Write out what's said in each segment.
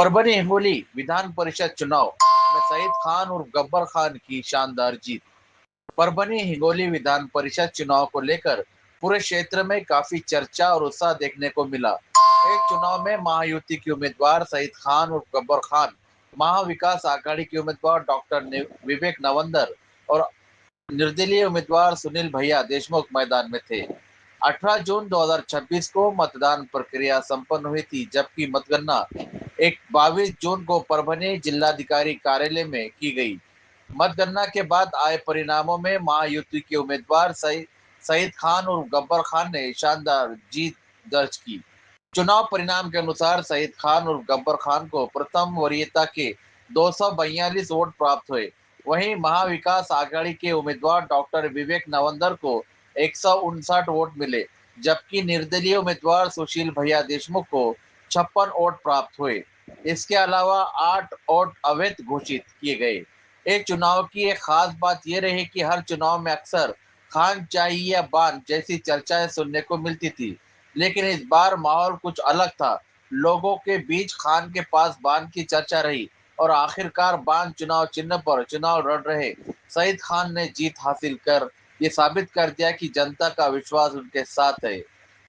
परभनी हिंगोली विधान परिषद चुनाव में सईद खान और गब्बर खान की शानदार जीत। परभनी हिंगोली विधान परिषद चुनाव को लेकर पूरे क्षेत्र में काफी चर्चा और उत्साह देखने को मिला। इस चुनाव में महायुति के उम्मीदवार सईद खान और गब्बर खान, महाविकास आघाड़ी के उम्मीदवार डॉक्टर विवेक नवंदर और निर्दलीय उम्मीदवार सुनील भैया देशमुख मैदान में थे। 18 जून 2026 को मतदान प्रक्रिया संपन्न हुई थी, जबकि मतगणना 22 जून को परभनी जिलाधिकारी कार्यालय में की गई। मतगणना के बाद आए परिणामों में महायुति के उम्मीदवार सईद खान और गब्बर खान ने शानदार जीत दर्ज की। चुनाव परिणाम के अनुसार सईद खान और गब्बर खान को प्रथम वरीयता के 242 वोट प्राप्त हुए। वहीं महाविकास आघाड़ी के उम्मीदवार डॉक्टर विवेक नवंदर को 159 वोट मिले, जबकि निर्दलीय उम्मीदवार सुशील भैया देशमुख को 56 वोट प्राप्त हुए। इसके अलावा 8 वोट अवैध घोषित किए गए। एक चुनाव की एक खास बात यह रही कि हर चुनाव में अक्सर खान चाहिए या बान जैसी चर्चाएं सुनने को मिलती थी, लेकिन इस बार माहौल कुछ अलग था। लोगों के बीच खान के पास बान की चर्चा रही और आखिरकार बान चुनाव चिन्ह पर चुनाव लड़ रहे सईद खान ने जीत हासिल कर ये साबित कर दिया कि जनता का विश्वास उनके साथ है।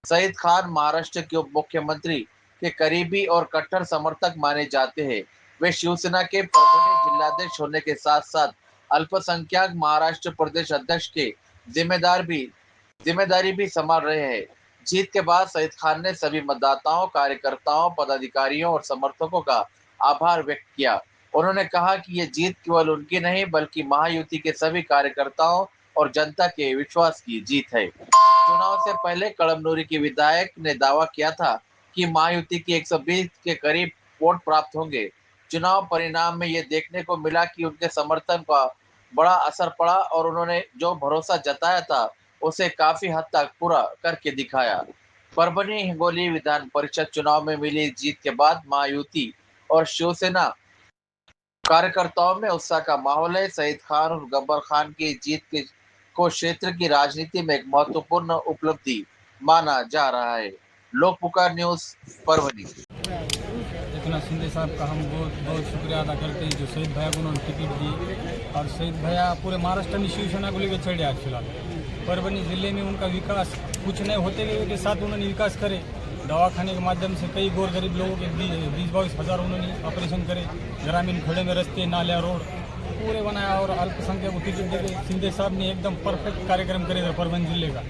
सईद खान महाराष्ट्र के उप मुख्यमंत्री के करीबी और कट्टर समर्थक माने जाते हैं। वे शिवसेना के परभनी जिलाध्यक्ष होने के साथ साथ अल्पसंख्यक महाराष्ट्र प्रदेश अध्यक्ष के जिम्मेदारी भी संभाल रहे हैं। जीत के बाद सईद खान ने सभी मतदाताओं, कार्यकर्ताओं, पदाधिकारियों और समर्थकों का आभार व्यक्त किया। उन्होंने कहा कि ये जीत केवल उनकी नहीं बल्कि महायुति के सभी कार्यकर्ताओं और जनता के विश्वास की जीत है। चुनाव से पहले कळमनुरी के विधायक ने दावा किया था कि महायुति की 120 के करीब वोट प्राप्त होंगे। चुनाव परिणाम में ये देखने को मिला कि उनके समर्थन का बड़ा असर पड़ा और उन्होंने जो भरोसा जताया था उसे काफी हद तक पूरा करके दिखाया। परभनी हिंगोली विधान परिषद चुनाव में मिली जीत के बाद महायुति और शिवसेना कार्यकर्ताओं में उत्साह का माहौल है। सईद खान और गब्बर खान की जीत को क्षेत्र की राजनीति में एक महत्वपूर्ण उपलब्धि माना जा रहा है। लोक पुकार न्यूज परभनी। एकनाथ शिंदे साहब का हम बहुत बहुत शुक्रिया अदा करते हैं जो सईद भैया को उन्होंने टिकट दी। और सईद भैया पूरे महाराष्ट्र में शिवसेना को लेकर चढ़े आज फिलहाल। परभनी जिले में उनका विकास कुछ नहीं होते हुए के साथ उन्होंने विकास करे। दवाखाने के माध्यम से कई गोर गरीब लोगों के 20-22 हज़ार उन्होंने ऑपरेशन करे। ग्रामीण खड़े में रस्ते, नाले, रोड पूरे बनाया और अल्पसंख्यक को टिकट देकर शिंदे साहब ने एकदम परफेक्ट कार्यक्रम करे थे परभनी जिले का।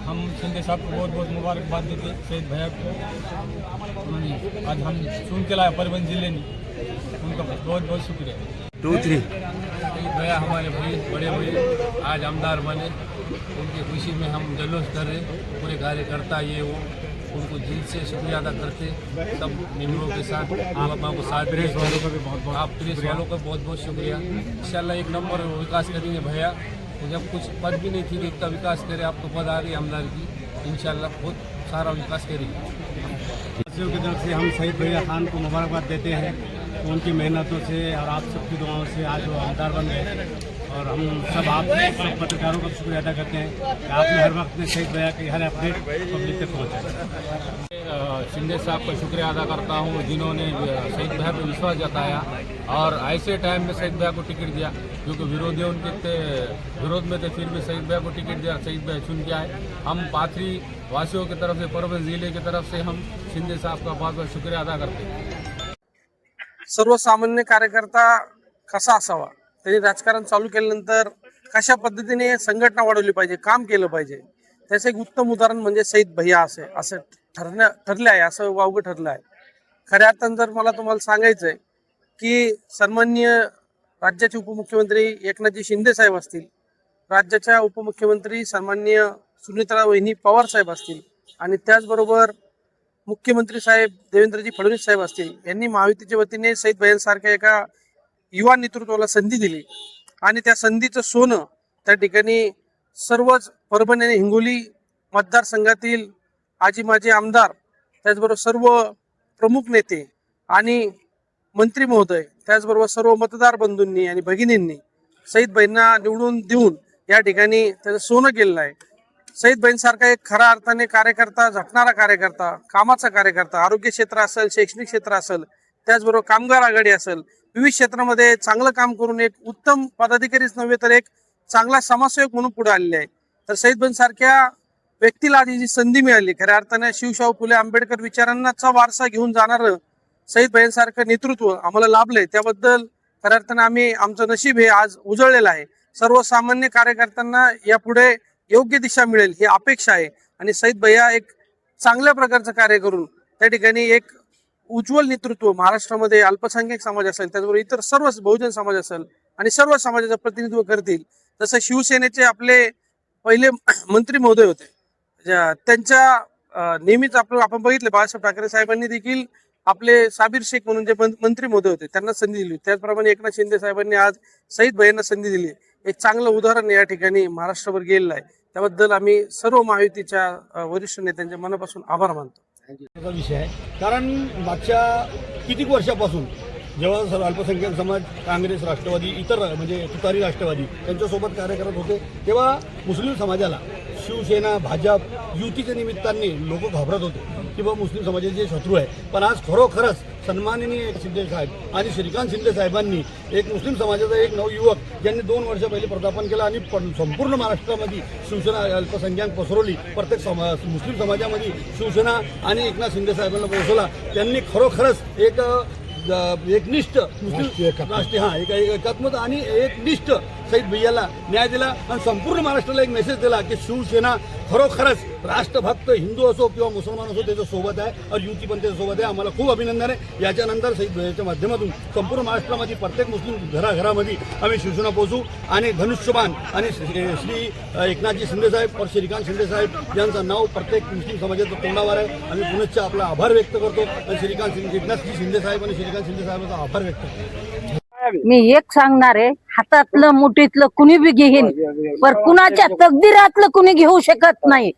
हम शिंदे साहब को बहुत बहुत मुबारकबाद देते सईद भैया को। उन्होंने आज हम सुन के लाया परभनी जिले में, उनका बहुत बहुत शुक्रिया। 2-3 सईद भैया हमारे भाई, बड़े भाई आज आमदार बने, उनकी खुशी में हम जल्लोष कर रहे। पूरे कार्यकर्ता ये वो उनको दिल से शुक्रिया अदा करते सब मेम्बरों के साथ। आप को साथ प्रेस वालों का भी बहुत बहुत, आप प्रेस वालों का बहुत बहुत शुक्रिया। इंशाल्लाह एक नंबर विकास करेंगे भैया। तो जब कुछ पद भी नहीं थी कि इतना विकास करे, आपको पद आ गई आमदार की, इंशाल्लाह बहुत सारा विकास करेंगे। की तरफ से हम सईद भैया खान को मुबारकबाद देते हैं। उनकी मेहनतों से और आप सबकी दुआओं से आज वो आमदार बन गए और हम सब आप सब पत्रकारों का शुक्रिया अदा करते हैं कि आपने हर वक्त में सईद भैया की हर अपडेट पब्लिक तक पहुँचाया। शिंदे साहब का शुक्रिया अदा करता हूँ जिन्होंने सईद भैया पर विश्वास जताया और ऐसे टाइम में सईद भैया को टिकट दिया, क्योंकि विरोधी उनके विरोध में थे, फिर भी सईद भैया को टिकट दिया। सईद भैया चुन के आए। हम पाथरी वासियों की तरफ से, परभनी जिले की तरफ से हम शिंदे साहब का बहुत बहुत शुक्रिया अदा करते हैं। सर्वसामान्य कार्यकर्ता कसा असावा, त्यांनी राजकारण चालू केल्यानंतर कशा पद्धतीने संघटना वाढवली पाहिजे, काम केलं पाहिजे, त्याचं एक उत्तम उदाहरण म्हणजे सईद भैया असं ठरले आहे, असं वावगं ठरलं आहे। खऱ्या अर्थानं जर मला तुम्हाला सांगायचं आहे की सन्माननीय राज्याचे उपमुख्यमंत्री एकनाथजी शिंदे साहेब असतील, राज्याच्या उपमुख्यमंत्री सन्माननीय सुनीता वहिनी पवार साहेब असतील आणि त्याचबरोबर मुख्यमंत्री साहेब देवेंद्रजी फडणवीस साहेब असतील, यांनी महायुतीच्या वतीने सईद भैयांसारख्या एका युवा नेतृत्वाला संधी दिली आणि त्या संधीचं सोनं त्या ठिकाणी सर्वच परभणी आणि हिंगोली मतदारसंघातील आजी माजी आमदार, त्याचबरोबर सर्व प्रमुख नेते आणि मंत्री महोदय, त्याचबरोबर सर्व मतदार बंधूंनी आणि भगिनींनी सईद भाईंना निवडून देऊन या ठिकाणी त्याचं सोनं केलेलं आहे। सईद भाईंसारखा एक खऱ्या अर्थाने कार्यकर्ता, झटणारा कार्यकर्ता, कामाचा कार्यकर्ता, आरोग्य क्षेत्र असेल, शैक्षणिक क्षेत्र असेल, त्याचबरोबर कामगार आघाडी असेल, विविध क्षेत्रामध्ये चांगलं काम करून एक उत्तम पदाधिकारीच नव्हे तर एक चांगला समाजसेवक म्हणून पुढे आलेले आहे. तर सईद भाई सारख्या व्यक्तीला आज ही जी संधी मिळाली, खऱ्या अर्थाने शिवशाहू फुले आंबेडकर विचारांचा वारसा घेऊन जाणारं सईद भाईंसारखं नेतृत्व आम्हाला लाभलंय. त्याबद्दल खऱ्या अर्थाने आम्ही आमचं नशीब हे आज उजळलेलं आहे. सर्वसामान्य कार्यकर्त्यांना यापुढे योग्य दिशा मिळेल ही अपेक्षा आहे आणि सईद भैया एक चांगल्या प्रकारचं कार्य करून त्या ठिकाणी एक उज्ज्वल नेतृत्व महाराष्ट्रामध्ये अल्पसंख्याक समाज असेल, त्याचबरोबर इतर सर्व बहुजन समाज असेल आणि सर्व समाजाचं प्रतिनिधित्व करतील. तसं शिवसेनेचे आपले पहिले मंत्री महोदय होते, त्यांच्या नेहमीच आपण बघितले बाळासाहेब ठाकरे साहेबांनी देखील आपले साबीर शेख म्हणून जे मंत्री महोदय होते त्यांना संधी दिली. त्याचप्रमाणे एकनाथ शिंदे साहेबांनी आज सईद भाईंना संधी दिली. एक चांगलं उदाहरण या ठिकाणी महाराष्ट्रभर गेलेलं आहे. त्याबद्दल आम्ही सर्व महायुतीच्या वरिष्ठ नेत्यांचे मनापासून आभार मानतो. विषय आहे कारण मागच्या कितीक वर्षापासून जेव्हा सर्व अल्पसंख्याक समाज काँग्रेस, राष्ट्रवादी, इतर म्हणजे तुतारी राष्ट्रवादी त्यांच्यासोबत कार्य करत होते, तेव्हा मुस्लिम समाजाला शिवसेना, भाजप युतीच्या निमित्ताने लोक घाबरत होते की बाबा मुस्लिम समाजाचे शत्रू आहे. पण आज खरोखरच सन्माननीय शिंदे साहेब आणि श्रीकांत शिंदे साहेबांनी एक मुस्लिम समाजाचा एक नवयुवक ज्यांनी 2 वर्ष पहिले प्रदापन केलं आणि संपूर्ण महाराष्ट्रामध्ये शिवसेना अल्पसंख्याक पसरवली, प्रत्येक मुस्लिम समाजामध्ये शिवसेना आणि एकनाथ शिंदे साहेबांना पोहोचवला. त्यांनी खरोखरच एकनिष्ठ मुस्लिम राष्ट्रीय एकात्मता आणि एकनिष्ठ सईद भैयाला न्याय दिला आणि संपूर्ण महाराष्ट्राला एक मेसेज दिला की शिवसेना खरोखरच राष्ट्रभक्त हिंदू असो किंवा मुसलमान असो त्याच्या सोबत आहे आणि युती पण त्याच्या सोबत आहे. आम्हाला खूप अभिनंदन आहे. याच्यानंतर सईद भैयाच्या माध्यमातून संपूर्ण महाराष्ट्रामध्ये प्रत्येक मुस्लिम घराघरामध्ये आम्ही शिवसेना पोहोचू आणि धनुष्यबाण आणि श्री एकनाथजी शिंदे साहेब और श्रीकांत शिंदे साहेब यांचं नाव प्रत्येक मुस्लिम समाजाचं तोंडावर आहे. आम्ही पुनश्च आपला आभार व्यक्त करतो आणि एकनाथजी शिंदे साहेब आणि श्रीकांत शिंदे साहेबांचा आभार व्यक्त करतो. मी एक सांगणार आहे, हातातलं मुठीतलं कुणी बी घेईन पण कुणाच्या तकदीरातलं कुणी घेऊ शकत नाही.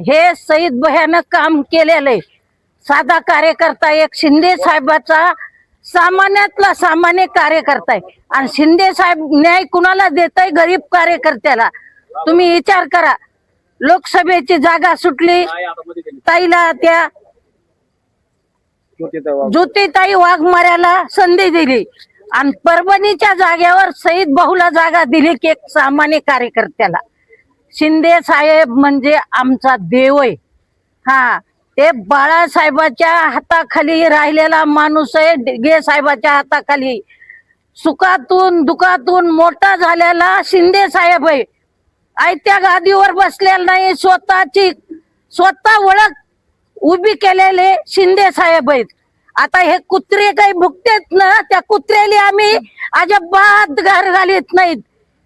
हे सईद भैयानं काम केलेलं साधा कार्यकर्ता एक शिंदे साहेबाचा सामान्यातला सामान्य कार्यकर्ता आहे आणि शिंदे साहेब न्याय कुणाला देताय? गरीब कार्यकर्त्याला. तुम्ही विचार करा, लोकसभेची जागा सुटली ताईला, त्या ज्योतिताई वाघमाऱ्याला संधी दिली आणि परभणीच्या जागेवर सईद भाऊला जागा दिली की एक सामान्य कार्यकर्त्याला. शिंदे साहेब म्हणजे आमचा देव आहे. ते बाळासाहेबाच्या हाताखाली राहिलेला माणूस आहे. गे साहेबाच्या हाताखाली सुखातून दुखातून मोठा झालेला शिंदे साहेब आहे. आयत्या गादीवर बसलेला नाही, स्वतः ओळख उभी केलेले शिंदे साहेब आहेत. आता हे कुत्रे काही भुकतेत ना, त्या कुत्र्याला आम्ही अजिबात घर घालीत नाहीत.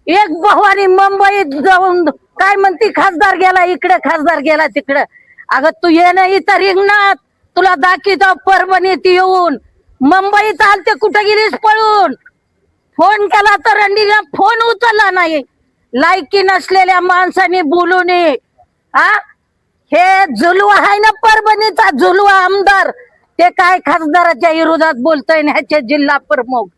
एक भावानी मुंबईत जाऊन काय म्हणती, खासदार गेला इकडे, खासदार गेला तिकडे. अगं तू ये ना इथं रिंगणात, तुला दाखवतो परभणीत येऊन. मुंबईत आलते, कुठे गेलीस पळून? फोन केला तर रंडीला फोन उचलला नाही. लायकी नसलेल्या माणसाने बोलू नये. हे जुलवा आहे ना परभणीचा, जुलवा आमदार, ते काय खासदाराच्या विरोधात बोलतोय ह्याचे जिल्हा प्रमुख.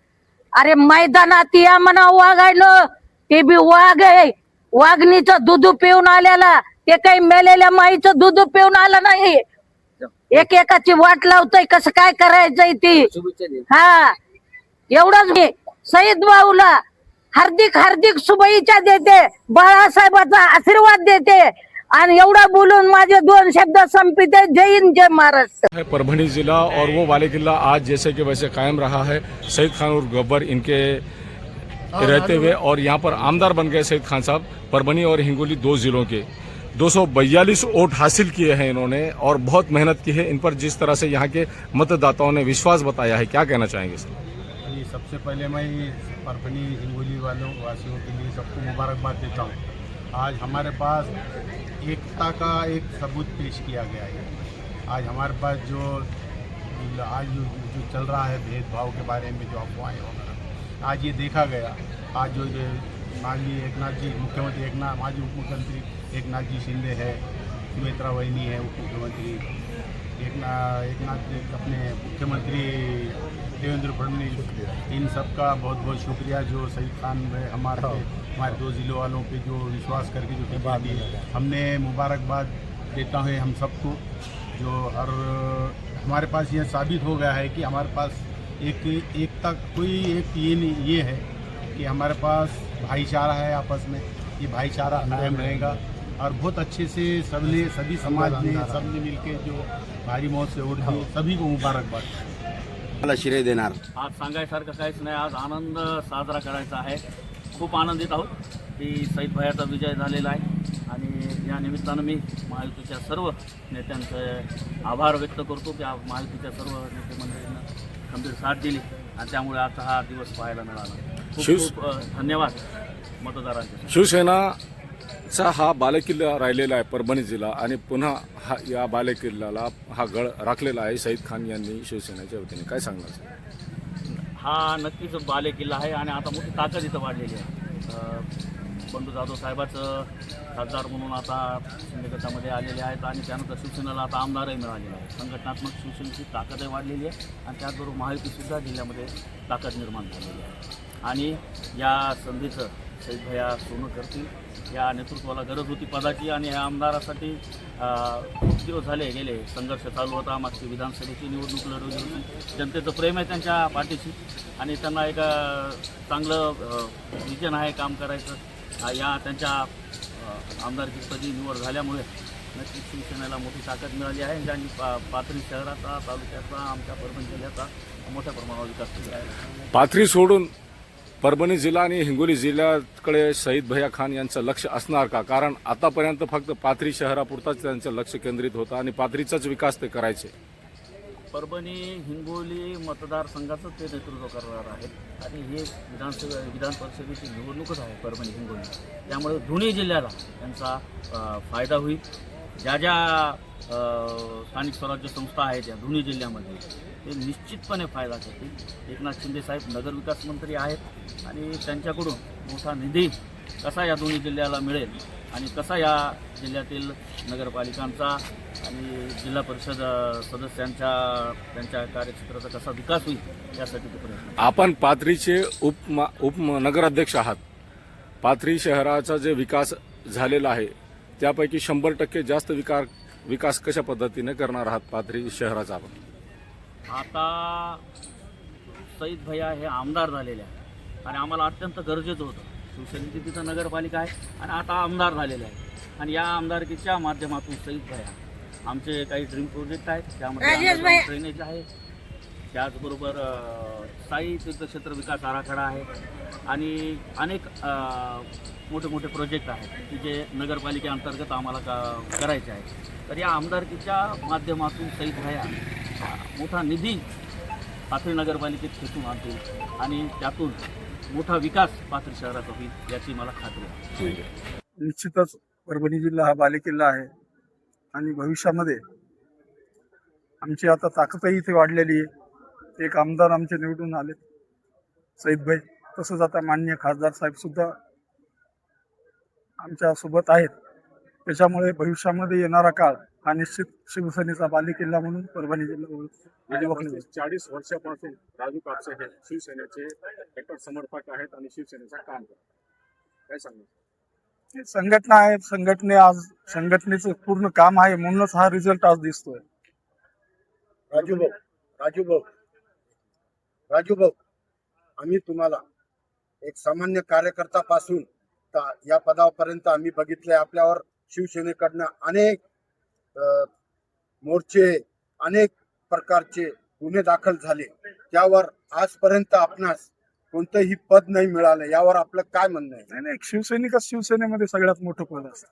अरे मैदानात या म्हणा वाघायला, ते बी वाघ आहे. वाघणीचं दूध पिऊन आलेला, ते काही मेलेल्या माईचं दूध पिऊन आलं नाही. एकेकाची वाट लावतोय, कसं काय करायचंय ती. एवढंच घे. सईद भाऊला हार्दिक शुभेच्छा देते, बाळासाहेबाचा आशीर्वाद देते आणि एवढा बोलून माझे 2 शब्द संपिते. जय हिंद, जय महाराष्ट्र. परभणी जिला और वो वाले किला आज जैसे कि वैसे कायम रहा है. सईद खान और गब्बर इनके रहते हुए और यहाँ पर आमदार बन गए सईद खान साहब. परभणी और हिंगोली 2 जिलों के 242 वोट हासिल किए हैं इन्होंने और बहुत मेहनत की है. इन पर जिस तरह से यहाँ के मतदाताओं ने विश्वास बताया है, क्या कहना चाहेंगे सर? जी, सबसे पहले मैं परभणी हिंगोली वासियों के लिए सबको मुबारकबाद देता हूँ. आज हमारे पास एकता का एक सबूत पेश किया गया है. आज हमारे पास जो चल रहा है भेदभाव के बारे में जो अफवाहें वगैरह, आज ये देखा गया. आज जो माननीय एकनाथ जी मुख्यमंत्री माजी उप मुख्यमंत्री एकनाथ जी शिंदे है, सुमित्रा वहिनी है उप मुख्यमंत्री, एकनाथ जी अपने मुख्यमंत्री देवेंद्र फडणवीस, इन सब का बहुत बहुत शुक्रिया जो सईद खान में हमारे 2 जिलों वालों पे जो विश्वास करके जो टिकट दी. हमने मुबारकबाद देता है हम सबको जो हर हमारे पास ये साबित हो गया है कि हमारे पास एकता कोई एक ये है कि हमारे पास भाईचारा है आपस में, ये भाईचारा कायम रहेगा और बहुत अच्छे से सभी समाज ने सबने मिलके जो भारी मौत से उठ दी, सभी को मुबारकबाद। मला श्रेय देणार। आज सांगायसारखं काहीच नाही, आज आनंद साजरा करायचा आहे। खूप आनंदित आहोत की सईद भैयाचा विजय झालेला आहे आणि या निमित्तानं मी महायुतीच्या सर्व नेत्यांचे आभार व्यक्त करतो की महायुतीच्या सर्व नेते मंडळींना खंबीर साथ दिली आणि त्यामुळे आता हा दिवस पाहायला मिळाला। खूप खूप धन्यवाद मतदारांचे। शिवसेनाचा हा बालेकिल्ला राहिलेला आहे परभणी जिल्हा आणि पुन्हा हा या बालेकिल्ल्याला हा गड राखलेला आहे सईद खान यांनी शिवसेनेच्या वतीने, काय सांगणार? हा नक्कीच बालेकिल्ला आहे आणि आता मोठी ताकद इथं वाढलेली आहे। बंडू जाधव साहेबाचं खासदार म्हणून आता शिंदे गटामध्ये आलेले आहेत आणि त्यानंतर शिवसेनेला आता आमदारही मिळालेला आहे। संघटनात्मक शिवसेनेची ताकदही वाढलेली आहे आणि त्याचबरोबर महायुतीसुद्धा जिल्ह्यामध्ये ताकद निर्माण झालेली आहे आणि या संधीचं सईद भैया सोनं करतील। या नेतृत्वाला गरज होती पदाची आणि या आमदारासाठी खूप दिवस झाले गेले संघर्ष चालू होता। मागची विधानसभेची निवडणूक लढवली होती, जनतेचं प्रेम आहे त्यांच्या पाठीशी आणि त्यांना एक चांगलं विजन आहे काम करायचं। या त्यांच्या आमदारकीपदी निवड झाल्यामुळे नक्कीच शिवसेनेला मोठी ताकद मिळाली आहे ज्यांनी पाथरी शहराचा, तालुक्याचा, आमच्या परभणी जिल्ह्याचा मोठ्या प्रमाणावर विकास केला आहे। पाथरी सोडून परभणी जिल्हा आणि हिंगोली जिल्ह्याकडे सईद भैया खान यांचं लक्ष असणार का? कारण आतापर्यंत फक्त पाथरी शहरापुरताच त्यांचं लक्ष केंद्रित होतं आणि पाथरीचाच विकास ते करायचे। परभणी हिंगोली मतदारसंघाचं ते नेतृत्व करणार आहेत आणि हे विधान परिषदेची निवडणूकच आहे परभणी हिंगोली, त्यामुळे दोन्ही जिल्ह्याला त्यांचा फायदा होईल। ज्या ज्या स्थानिक स्वराज्य संस्था आहेत या दोन्ही जिल्ह्यामध्ये ते निश्चितपणे फायदा करतील। एकनाथ शिंदे साहेब नगरविकास मंत्री आहेत आणि त्यांच्याकडून मोठा निधी कसा या दोन्ही जिल्ह्याला मिळेल आणि कसा या जिल्ह्यातील नगरपालिकांचा आणि जिल्हा परिषद सदस्यांच्या त्यांच्या कार्यक्षेत्राचा कसा विकास होईल यासाठी ते प्रयत्न। आपण पाथरीचे उपनगराध्यक्ष आहात। पाथरी शहराचा जे विकास झालेला आहे त्यापैकी 100% जास्त विकास कशा पद्धतीने करणार आहात पाथरी शहराचा? आपण आता सईद भैया हे आमदार झालेले आहे आणि आम्हाला अत्यंत गरजेचं होतं। शिवसेनेची तिथं नगरपालिका आहे आणि आता आमदार झालेले आहे आणि या आमदारकीच्या माध्यमातून सईद भैया आमचे काही ड्रीम प्रोजेक्ट आहेत त्यामध्ये ड्रेनेज आहे, त्याचबरोबर स्थायी तीर्थक्षेत्र विकास आराखडा आहे आणि अनेक मोठे मोठे प्रोजेक्ट आहेत की जे नगरपालिकेअंतर्गत आम्हाला करायचे आहेत। तर या आमदारकीच्या माध्यमातून सईद भैया मोठा निधी पाथरी नगरपालिकेत खेचून आणतील आणि त्यातून मोठा विकास पाथरी शहराचा होईल याची मला खात्री आहे। निश्चितच परभणी जिल्हा हा बालेकिल्ला आहे आणि भविष्यामध्ये आमची आता ताकदही इथे वाढलेली आहे। एक आमदार आमचे निवडून आले सईद भाई, तसंच आता माननीय खासदार साहेब सुद्धा आमच्या सोबत आहेत। त्याच्यामुळे भविष्यामध्ये येणारा काळ हा निश्चित शिवसेनेचा बालेकिल्ला म्हणून परभणी जिल्हा ओळखला। 40 वर्षापासून राजू कापसे हे शिवसेनेचे कट्टर समर्थक आहेत आणि शिवसेनेचं काम करतात, काय सांगणार? संघटना आहे, संघटनेचं पूर्ण काम आहे म्हणूनच हा रिझल्ट आज दिसतोय। राजू भाऊ, आम्ही तुम्हाला एक सामान्य कार्यकर्त्यापासून या पदापर्यंत आम्ही बघितले। आपल्यावर शिवसेनेकडनं अनेक मोर्चे, अनेक प्रकारचे गुन्हे दाखल झाले, त्यावर आजपर्यंत आपणास कोणतंही पद नाही मिळालं, यावर आपलं काय म्हणणं आहे? नाही, शिवसैनिकच शिवसेनेमध्ये सगळ्यात मोठं पद असतं,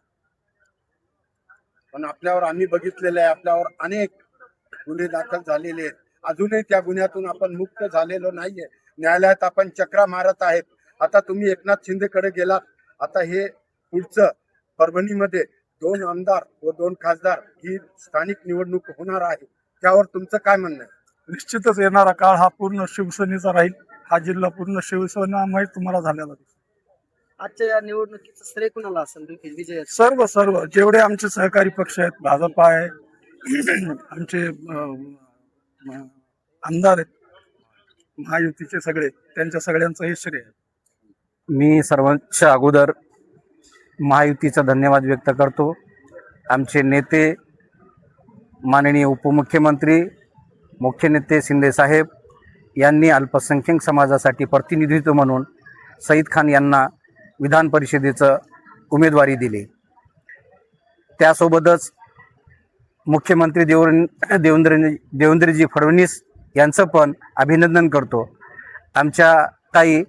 पण आपल्यावर आम्ही बघितलेलं आहे, आपल्यावर अनेक गुन्हे दाखल झालेले आहेत, अजूनही त्या गुन्ह्यातून आपण मुक्त झालेलो नाहीये। न्यायालयात आपण चक्रा मारत आहेत। आता तुम्ही एकनाथ शिंदेकडे गेलात, आता हे पुढचं परभणीमध्ये 2 आमदार व 2 खासदार ही स्थानिक निवडणूक होणार आहे, त्यावर तुमचं काय म्हणणं आहे? निश्चितच येणारा काळ हा पूर्ण शिवसेनेचा राहील। हा जिल्हा पूर्ण शिवसेनामय तुम्हाला झालेला दिसेल। आजच्या या निवडणुकीचं श्रेय कुणाला असेल विजय? सर्व जेवढे आमचे सहकारी पक्ष आहेत, भाजपा आहे, आमचे आमदार आहेत महायुतीचे सगळे, त्यांच्या सगळ्यांचं हे श्रेय आहे। मी सर्वांच्या अगोदर महायुतीचा धन्यवाद व्यक्त करतो। आमचे नेते माननीय उपमुख्यमंत्री मुख्य नेते शिंदे साहेब यांनी अल्पसंख्याक समाजासाठी प्रतिनिधित्व म्हणून सईद खान यांना विधान परिषदेचं उमेदवारी दिली। त्यासोबतच मुख्यमंत्री देवेंद्रजी फडणवीस यांचं पण अभिनंदन करतो। आमच्या ताई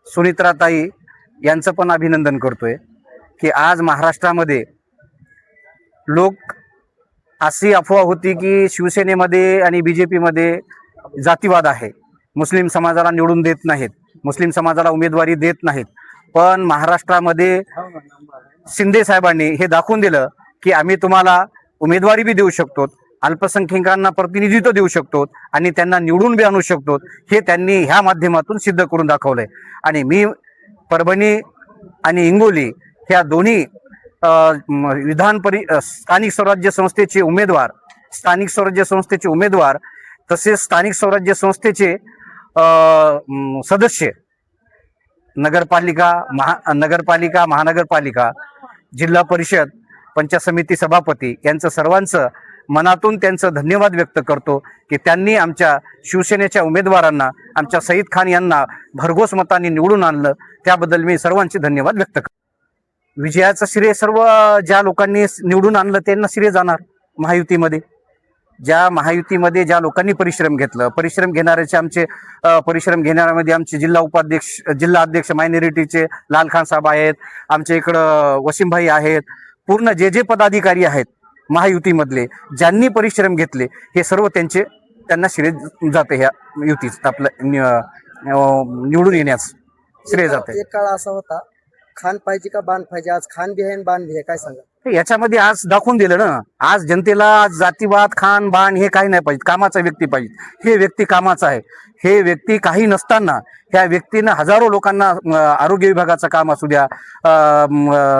सुनित्राताई यांचं पण अभिनंदन करतोय की आज महाराष्ट्रामध्ये लोक अशी अफवा होती की शिवसेनेमध्ये आणि BJPमध्ये जातीवाद आहे, मुस्लिम समाजाला निवडून देत नाहीत, मुस्लिम समाजाला उमेदवारी देत नाहीत। पण महाराष्ट्रामध्ये शिंदे साहेबांनी हे दाखवून दिलं की आम्ही तुम्हाला उमेदवारी बी देऊ शकतो, अल्पसंख्याकांना प्रतिनिधित्व देऊ शकतो आणि त्यांना निवडून बी आणू शकतो। हे त्यांनी ह्या माध्यमातून सिद्ध करून दाखवलंय। आणि मी परभणी आणि हिंगोली ह्या दोन्ही स्थानिक स्वराज्य संस्थेचे उमेदवार तसेच स्थानिक स्वराज्य संस्थेचे सदस्य, नगरपालिका, महानगरपालिका, जिल्हा परिषद, पंचायत समिती सभापती यांचं सर्वांचं मनातून त्यांचं धन्यवाद व्यक्त करतो की त्यांनी आमच्या शिवसेनेच्या उमेदवारांना, आमच्या सईद खान यांना भरघोस मतांनी निवडून आणलं। त्याबद्दल मी सर्वांचे धन्यवाद व्यक्त करतो। विजयाचं श्रेय सर्व ज्या लोकांनी निवडून आणलं त्यांना श्रेय जाणार। महायुतीमध्ये ज्या लोकांनी परिश्रम घेणाऱ्याचे आमचे परिश्रम घेणाऱ्यामध्ये आमचे जिल्हा अध्यक्ष मायनॉरिटीचे लालखान साहेब आहेत, आमच्या इकडं वसीमभाई आहेत, पूर्ण जे पदाधिकारी आहेत महायुतीमधले ज्यांनी परिश्रम घेतले हे सर्व त्यांना श्रेय जाते। ह्या युतीत आपलं निवडून येण्यास श्रेय जाते। एक काळ असा होता, खान पाहिजे का बाण पाहिजे, आज खान बी आहे आणि बाण बी आहे, काय सांगा? याच्यामध्ये आज दाखवून दिलं ना, आज जनतेला जातीवाद, खान बाण हे काही नाही पाहिजे, कामाचा व्यक्ती पाहिजे। हे व्यक्ती कामाचा आहे। हे व्यक्ती काही नसताना ह्या व्यक्तीनं हजारो लोकांना आरोग्य विभागाचं काम असू द्या,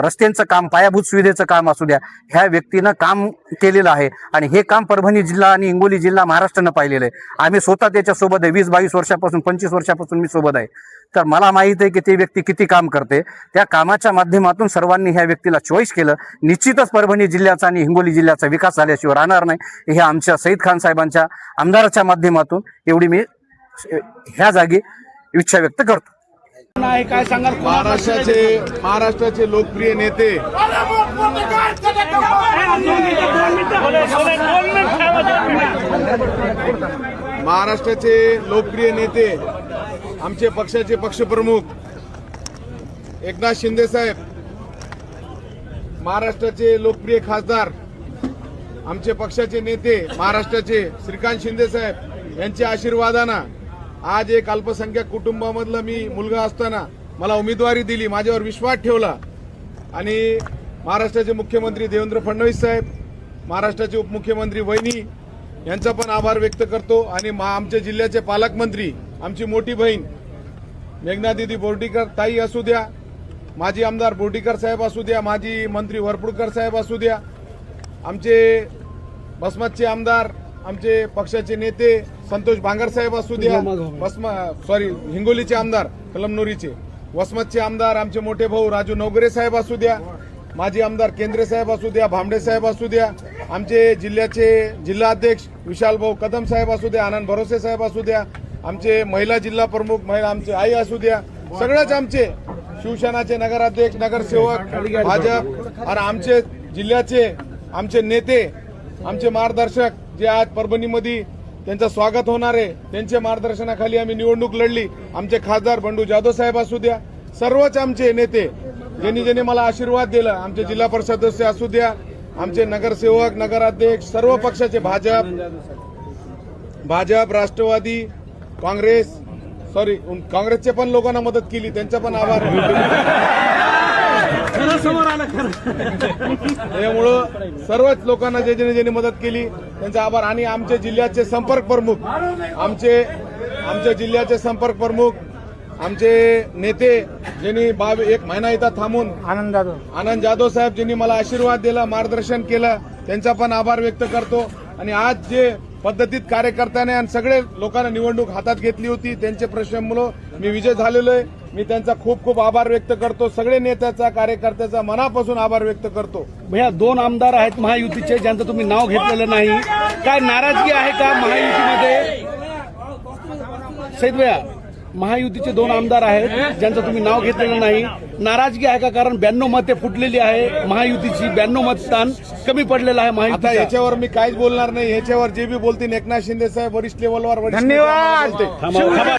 रस्त्यांचं काम, पायाभूत सुविधेचं काम असू द्या, ह्या व्यक्तीनं काम केलेलं आहे। आणि हे काम परभणी जिल्हा आणि हिंगोली जिल्हा महाराष्ट्रानं पाहिलेलं आहे। आम्ही स्वतः त्याच्यासोबत आहे, 20-22 वर्षापासून, 25 वर्षापासून मी सोबत आहे। तर मला माहित आहे की ते व्यक्ती किती काम करते। त्या कामाच्या माध्यमातून सर्वांनी ह्या व्यक्तीला चॉईस केलं। निश्चितच परभणी जिल्ह्याचा आणि हिंगोली जिल्ह्याचा विकास झाल्याशिवाय राहणार नाही। हे आमच्या सईद खान साहेबांच्या आमदाराच्या माध्यमातून एवढी मी ह्या जागी इच्छा व्यक्त करतो। काय सांगाल? महाराष्ट्राचे लोकप्रिय नेते आमचे पक्षाचे पक्षप्रमुख एकनाथ शिंदे साहेब, महाराष्ट्राचे लोकप्रिय खासदार, आमचे पक्षाचे नेते महाराष्ट्राचे श्रीकांत शिंदे साहेब यांच्या आशीर्वादानं आज एक अल्पसंख्याक कुटुंबामधला मी मुलगा असताना मला उमेदवारी दिली, माझ्यावर विश्वास ठेवला। आणि महाराष्ट्राचे मुख्यमंत्री देवेंद्र फडणवीस साहेब, महाराष्ट्राचे उपमुख्यमंत्री वहिनी यांचा पण आभार व्यक्त करतो। आणि आमच्या जिल्ह्याचे पालकमंत्री, आमची मोठी बहीण मेघनादिदी बोर्डीकर ताई असू द्या, माजी आमदार बोर्डीकर साहेब असू द्या, माजी मंत्री वरपुडकर साहेब असू द्या, आमचे वसमतचे आमदार, आमचे पक्षाचे नेते संतोष भांगर साहेब असू द्या, हिंगोलीचे आमदार कलमनुरीचे, वसमतचे आमदार आमचे मोठे भाऊ राजू नवगरे साहेब असू द्या, माजी आमदार केंद्रे साहेब असू द्या, भांबडे साहेब असू द्या, आमचे जिल्ह्याचे जिल्हा अध्यक्ष विशाल भाऊ कदम साहेब असू द्या, आनंद भरोसे साहेब असू द्या, आमचे महिला जिल्हा प्रमुख महिला आमचे आई असू द्या, सगळेच आमचे शिवसेनाचे नगराध्यक्ष, नगरसेवक, भाजप आणि आमचे जिल्ह्याचे आमचे नेते, आमचे मार्गदर्शक जे आज परभणीमध्ये त्यांचं स्वागत होणार आहे, त्यांच्या मार्गदर्शनाखाली आम्ही निवडणूक लढली। आमचे खासदार बंडू जाधव साहेब असू द्या, सर्वच आमचे नेते ज्यांनी मला आशीर्वाद दिला, आमचे जिल्हा परिषद सदस्य असू द्या, आमचे नगरसेवक, नगराध्यक्ष, सर्व पक्षाचे भाजप, राष्ट्रवादी, काँग्रेसचे पण लोकांना मदत केली, त्यांचा पण आभार। त्यामुळं सर्वच लोकांना ज्यांनी मदत केली त्यांचा आभार। आणि आमचे जिल्ह्याचे संपर्क प्रमुख, आमचे जिल्ह्याचे संपर्क प्रमुख, आमचे नेते ज्यांनी 1 महिना इथं थांबून, आनंद जाधव साहेब ज्यांनी मला आशीर्वाद दिला, मार्गदर्शन केलं, त्यांचा पण आभार व्यक्त करतो। आणि आज जे पद्धतीत कार्यकर्त्याने आणि सगळे लोकांना निवडणूक हातात घेतली होती, त्यांच्या प्रश्नामुळे मी विजय झालेलो आहे। मी त्यांचा खूप खूप आभार व्यक्त करतो. सगळे नेत्याचा कार्यकर्त्याचा मनापासून आभार व्यक्त करतो. भैया 2 आमदार आहेत महायुतीचे ज्यांचं तुम्ही नाव घेतलेलं नाही, काय नाराजगी आहे का महायुतीमध्ये? सईद भैया, महायुतीचे 2 आमदार आहेत ज्यांचं तुम्ही नाव घेतलेलं नाही, नाराजगी आहे का? कारण 92 मते फुटलेली आहे महायुतीची, 92 मतदान कमी पडलेलं आहे आता महायुतीचं. याच्यावर मी काहीच बोलणार नाही. याच्यावर जे बी बोलतील एकनाथ शिंदे साहेब वरिष्ठ लेवलवर धन्यवाद.